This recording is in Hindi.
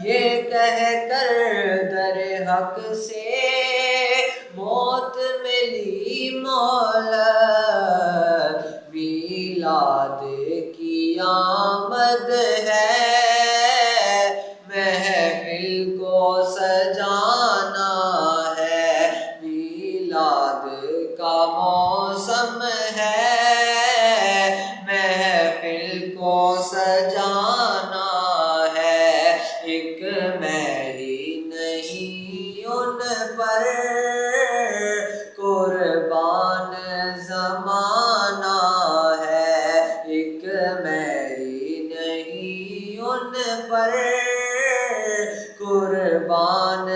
ये कह कर दर हक से मौत मिली मोहलत, मीलाद की आमद है, महफिल को सजाना है, मीलाद का मौसम है, महफिल को सजाना है। एक मैं ही नहीं उन पर कुर्बान ज़माना है, एक मैं ही नहीं उन पर कुर्बान